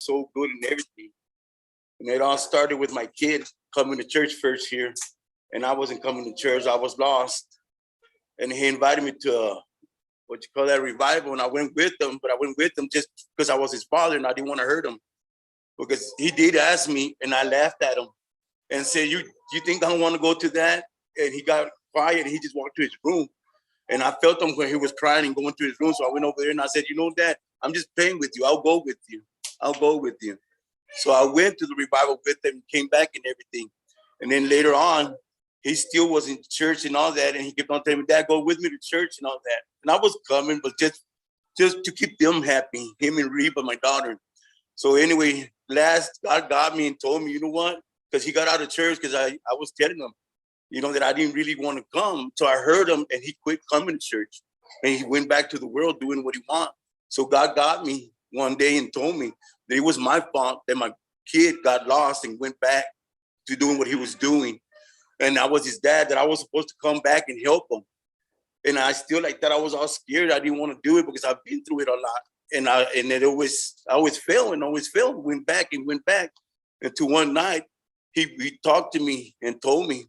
so good and everything. And it all started with my kid coming to church first here. And I wasn't coming to church. I was lost. And he invited me to revival. And I went with him, but I went with him just because I was his father and I didn't want to hurt him. Because he did ask me and I laughed at him and said, you think I don't want to go to that? And he got quiet and he just walked to his room. And I felt him when he was crying and going to his room. So I went over there and I said, Dad, I'm just playing with you. I'll go with you. I'll go with you. So I went to the revival with him, came back and everything. And then later on, he still was in church and all that. And he kept on telling me, Dad, go with me to church and all that. And I was coming, but just to keep them happy, him and Reba, my daughter. So anyway, God got me and told me, you know what? Because he got out of church because I was telling him, that I didn't really want to come. So I heard him and he quit coming to church. And he went back to the world doing what he wanted. So God got me one day and told me that it was my fault that my kid got lost and went back to doing what he was doing. And I was his dad, that I was supposed to come back and help him. And I still like that. I was all scared. I didn't want to do it because I've been through it a lot. And I always failed, went back. Until one night, he talked to me and told me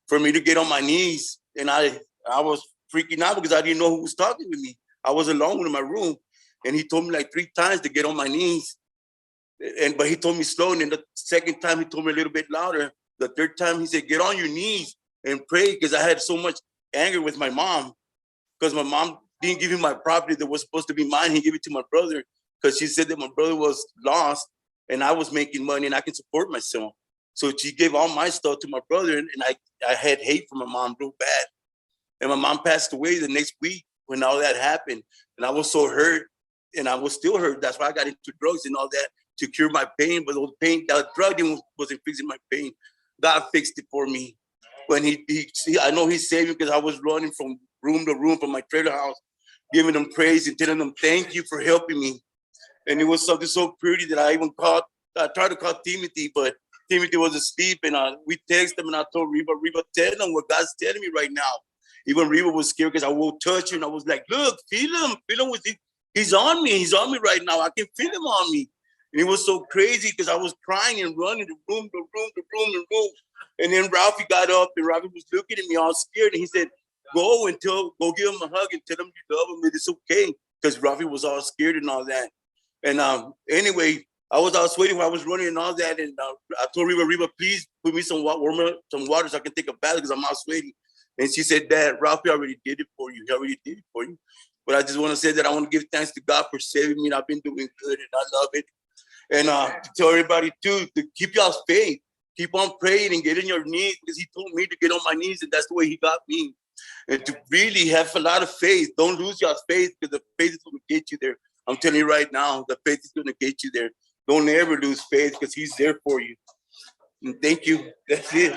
for me to get on my knees. And I was freaking out because I didn't know who was talking to me. I was alone in my room. And he told me like 3 times to get on my knees. But he told me slow. And then the second time, he told me a little bit louder. The third time, he said, get on your knees and pray, because I had so much anger with my mom, because my mom didn't give me my property that was supposed to be mine. He gave it to my brother because she said that my brother was lost and I was making money and I can support myself. So she gave all my stuff to my brother, and I had hate for my mom real bad. And my mom passed away the next week when all that happened. And I was so hurt, and I was still hurt. That's why I got into drugs and all that to cure my pain. But the pain, that drug wasn't fixing my pain. God fixed it for me. When I know he saved me because I was running from room to room from my trailer house, giving them praise and telling them, thank you for helping me. And it was something so pretty that I tried to call Timothy, but Timothy was asleep, and we texted him, and I told Reba, tell him what God's telling me right now. Even Reba was scared because I won't touch her, and I was like, look, feel him with it. He's on me right now. I can feel him on me. And it was so crazy because I was crying and running the room. And then Ralphie got up, and Ralphie was looking at me all scared, and he said, go give him a hug and tell him you love him, and it's okay. Because Ralphie was all scared and all that. And anyway, I was all sweating while I was running and all that. And I told Reba, please put me some water so I can take a bath because I'm all sweaty. And she said, Dad, Ralphie already did it for you. He already did it for you. But I just want to say that I want to give thanks to God for saving me. And I've been doing good, and I love it. And to tell everybody, too, to keep y'all's faith. Keep on praying and get on your knees, because he told me to get on my knees, and that's the way he got me. And to really have a lot of faith. Don't lose your faith, because the faith is going to get you there. I'm telling you right now, the faith is going to get you there. Don't ever lose faith, because he's there for you. And thank you. That's it.